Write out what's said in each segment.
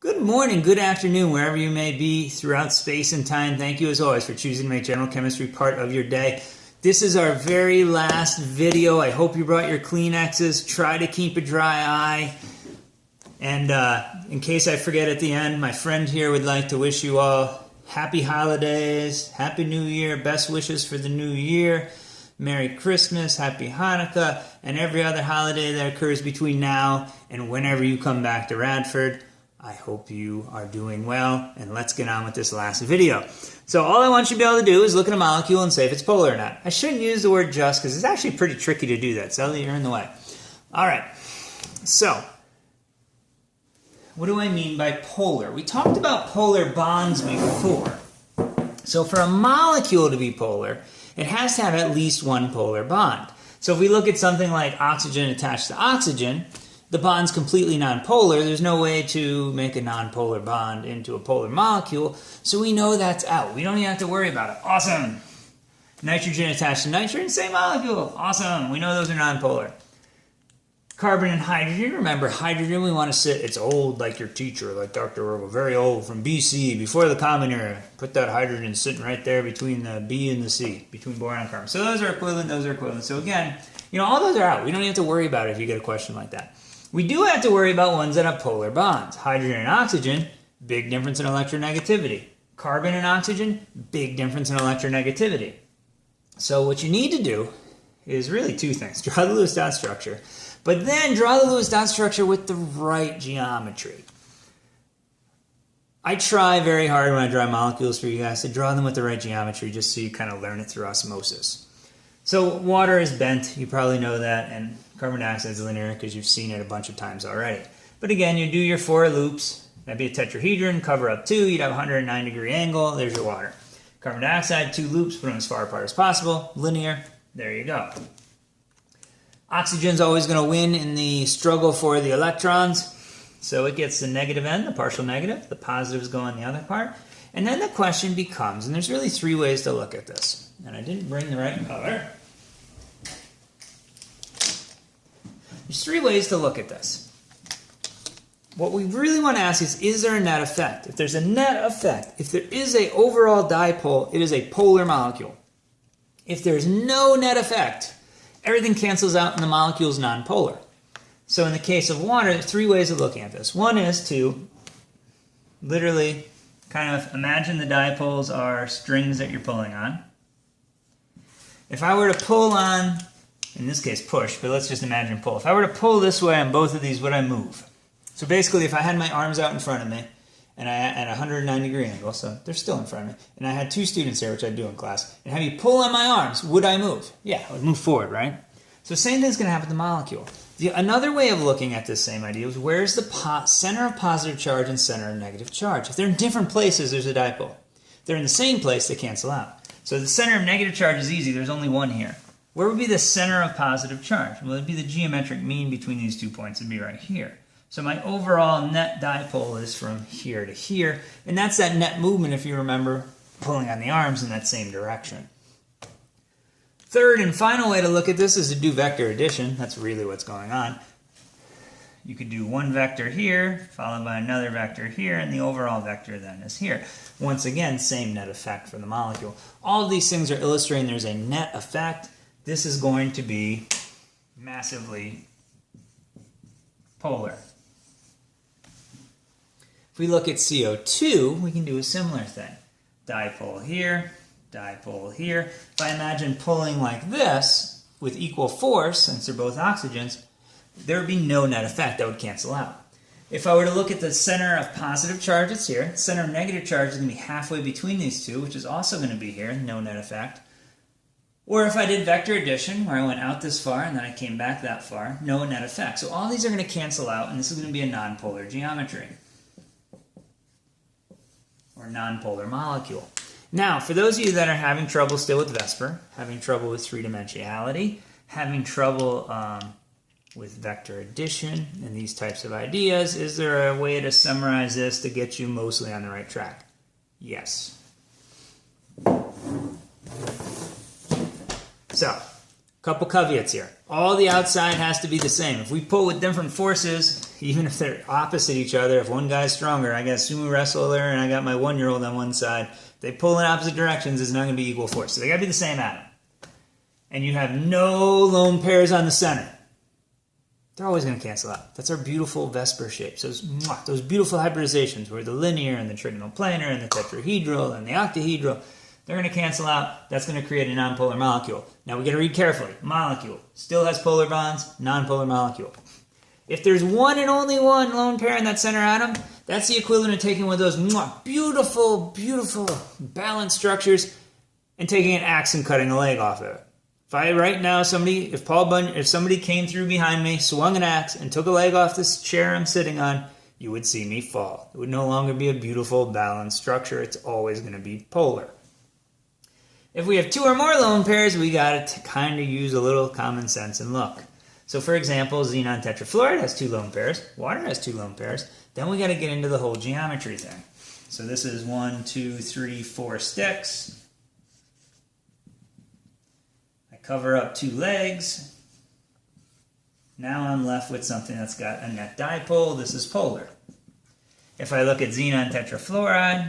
Good morning, good afternoon, wherever you may be throughout space and time. Thank you as always for choosing to make general chemistry part of your day. This is our very last video. I hope you brought your Kleenexes. Try to keep a dry eye. And in case I forget at the end, my friend here would like to wish you all happy holidays, happy new year, best wishes for the new year, Merry Christmas, Happy Hanukkah, and every other holiday that occurs between now and whenever you come back to Radford. I hope you are doing well, and let's get on with this last video. So all I want you to be able to do is look at a molecule and say if it's polar or not. I shouldn't use the word just because it's actually pretty tricky to do that, so you're in the way. All right, so what do I mean by polar? We talked about polar bonds before. So for a molecule to be polar, it has to have at least one polar bond. So if we look at something like oxygen attached to oxygen, the bond's completely nonpolar. There's no way to make a nonpolar bond into a polar molecule, so we know that's out. We don't even have to worry about it. Awesome. Nitrogen attached to nitrogen, same molecule. Awesome. We know those are nonpolar. Carbon and hydrogen. Remember, hydrogen, we want to sit, it's old like your teacher, like Dr. Orwell, very old, from BC, before the Common Era. Put that hydrogen sitting right there between the B and the C, between boron and carbon. So those are equivalent, those are equivalent. So again, all those are out. We don't have to worry about it if you get a question like that. We do have to worry about ones that have polar bonds. Hydrogen and oxygen, big difference in electronegativity. Carbon and oxygen, big difference in electronegativity. So what you need to do is really two things. Draw the Lewis dot structure, but then draw the Lewis dot structure with the right geometry. I try very hard when I draw molecules for you guys to draw them with the right geometry just so you kind of learn it through osmosis. So water is bent, you probably know that, and carbon dioxide is linear because you've seen it a bunch of times already. But again, you do your 4 loops, that'd be a tetrahedron, cover up 2, you'd have a 109-degree angle, there's your water. Carbon dioxide, 2 loops, put them as far apart as possible, linear, there you go. Oxygen's always going to win in the struggle for the electrons, so it gets the negative end, the partial negative, the positives go on the other part. And then the question becomes, and there's really 3 ways to look at this, and I didn't bring the right color. There's 3 ways to look at this. What we really want to ask is there a net effect? If there's a net effect, if there is an overall dipole, it is a polar molecule. If there's no net effect, everything cancels out and the molecule is nonpolar. So in the case of water, there's 3 ways of looking at this. One is to literally kind of imagine the dipoles are strings that you're pulling on. If I were to pull on, in this case push, but let's just imagine pull. If I were to pull this way on both of these, would I move? So basically, if I had my arms out in front of me, and I at a 109-degree angle, so they're still in front of me, and I had 2 students here, which I do in class, and have you pull on my arms, would I move? Yeah, I would move forward, right? So same thing's going to happen with the molecule. Another way of looking at this same idea is where's the center of positive charge and center of negative charge? If they're in different places, there's a dipole. If they're in the same place, they cancel out. So the center of negative charge is easy. There's only one here. Where would be the center of positive charge? Well, it'd be the geometric mean between these 2 points. It'd be right here. So my overall net dipole is from here to here, and that's that net movement, if you remember, pulling on the arms in that same direction. Third and final way to look at this is to do vector addition. That's really what's going on. You could do one vector here, followed by another vector here, and the overall vector then is here. Once again, same net effect for the molecule. All of these things are illustrating there's a net effect. This is going to be massively polar. If we look at CO2, we can do a similar thing. Dipole here, dipole here. If I imagine pulling like this with equal force, since they're both oxygens, there would be no net effect. That would cancel out. If I were to look at the center of positive charge, it's here. The center of negative charge is going to be halfway between these two, which is also going to be here, no net effect. Or if I did vector addition, where I went out this far and then I came back that far, no net effect. So all these are going to cancel out, and this is going to be a nonpolar geometry, or nonpolar molecule. Now, for those of you that are having trouble still with VSEPR, having trouble with 3-dimensionality, having trouble with vector addition and these types of ideas, is there a way to summarize this to get you mostly on the right track? Yes. So, Couple caveats here. All the outside has to be the same. If we pull with different forces, even if they're opposite each other, if one guy's stronger, I got a sumo wrestler and I got my 1-year-old on one side, they pull in opposite directions, it's not going to be equal force. So they got to be the same atom. And you have no lone pairs on the center. They're always going to cancel out. That's our beautiful Vesper shapes. Those beautiful hybridizations where the linear and the trigonal planar and the tetrahedral and the octahedral, they're going to cancel out. That's going to create a nonpolar molecule. Now we got to read carefully. Molecule still has polar bonds, nonpolar molecule. If there's one and only one lone pair in that center atom, that's the equivalent of taking one of those beautiful, beautiful balanced structures and taking an axe and cutting a leg off of it. If somebody came through behind me, swung an axe, and took a leg off this chair I'm sitting on, you would see me fall. It would no longer be a beautiful, balanced structure. It's always going to be polar. If we have 2 or more lone pairs, we got to kind of use a little common sense and look. So, for example, xenon tetrafluoride has 2 lone pairs. Water has 2 lone pairs. Then we got to get into the whole geometry thing. So this is 1, 2, 3, 4 sticks. Cover up 2 legs. Now I'm left with something that's got a net dipole. This is polar. If I look at xenon tetrafluoride,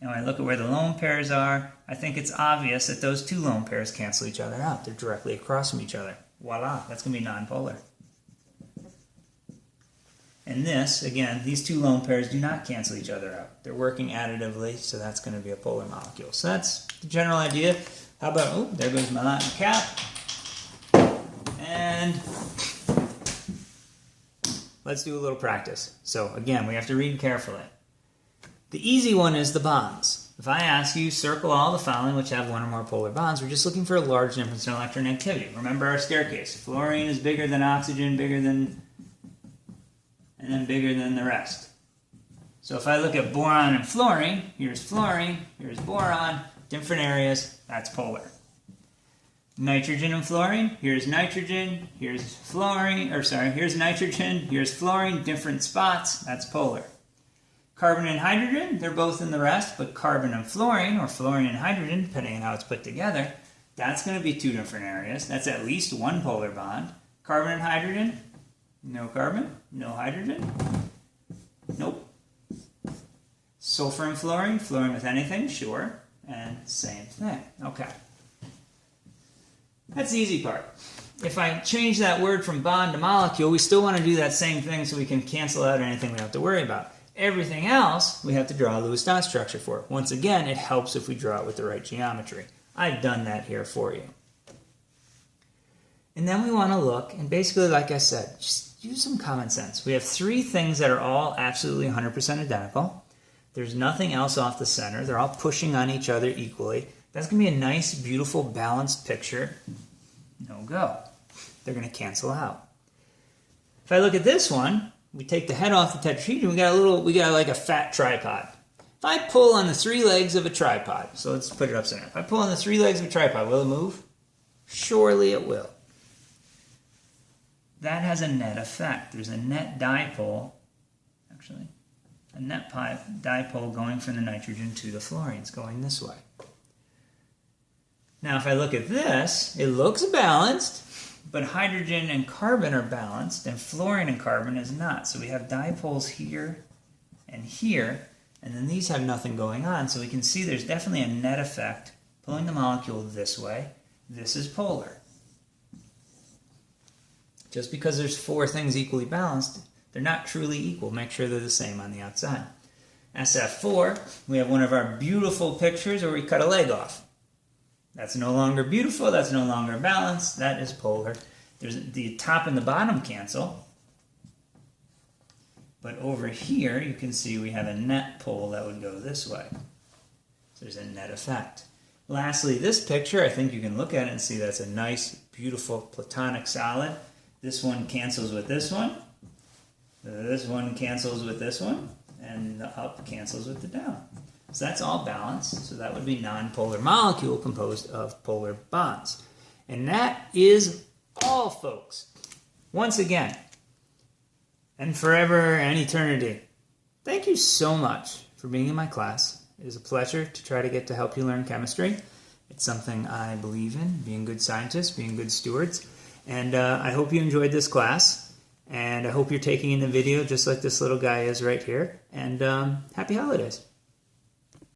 and I look at where the lone pairs are, I think it's obvious that those 2 lone pairs cancel each other out. They're directly across from each other. Voila, that's going to be nonpolar. And this, again, these 2 lone pairs do not cancel each other out. They're working additively, so that's going to be a polar molecule. So that's the general idea. How about, oh, there goes my Latin cap. And let's do a little practice. So again, we have to read carefully. The easy one is the bonds. If I ask you, circle all the following which have 1 or more polar bonds, we're just looking for a large difference in electronegativity. Remember our staircase. Fluorine is bigger than oxygen, and then bigger than the rest. So if I look at boron and fluorine, here's boron, different areas, that's polar. Nitrogen and fluorine, here's nitrogen, here's nitrogen, here's fluorine, different spots, that's polar. Carbon and hydrogen, they're both in the rest, but carbon and fluorine, or fluorine and hydrogen, depending on how it's put together, that's going to be 2 different areas. That's at least 1 polar bond. Carbon and hydrogen, no carbon, no hydrogen, nope. Sulfur and fluorine with anything, sure, and same thing. Okay. That's the easy part. If I change that word from bond to molecule, we still want to do that same thing so we can cancel out anything we don't have to worry about. Everything else, we have to draw a Lewis-Dot structure for. Once again, it helps if we draw it with the right geometry. I've done that here for you. And then we want to look, and basically, like I said, just use some common sense. We have 3 things that are all absolutely 100% identical. There's nothing else off the center. They're all pushing on each other equally. That's going to be a nice, beautiful, balanced picture. No go. They're going to cancel out. If I look at this one, we take the head off the tetrahedron, we got like a fat tripod. If I pull on the 3 legs of a tripod, so let's put it up center. If I pull on the 3 legs of a tripod, will it move? Surely it will. That has a net effect. There's a net dipole, actually, a net dipole going from the nitrogen to the fluorines, going this way. Now, if I look at this, it looks balanced, but hydrogen and carbon are balanced, and fluorine and carbon is not. So we have dipoles here, and then these have nothing going on. So we can see there's definitely a net effect pulling the molecule this way. This is polar. Just because there's 4 things equally balanced, they're not truly equal. Make sure they're the same on the outside. SF4, we have one of our beautiful pictures where we cut a leg off. That's no longer beautiful, that's no longer balanced, that is polar. There's the top and the bottom cancel. But over here, you can see we have a net pole that would go this way. So there's a net effect. Lastly, this picture, I think you can look at it and see that's a nice, beautiful platonic solid. This one cancels with this one. This one cancels with this one. And the up cancels with the down. So that's all balanced. So that would be nonpolar molecule composed of polar bonds. And that is all, folks. Once again, and forever and eternity, thank you so much for being in my class It is a pleasure to try to get to help you learn chemistry. It's something I believe in, being good scientists, being good stewards. And I hope you enjoyed this class. And I hope you're taking in the video just like this little guy is right here. And happy holidays.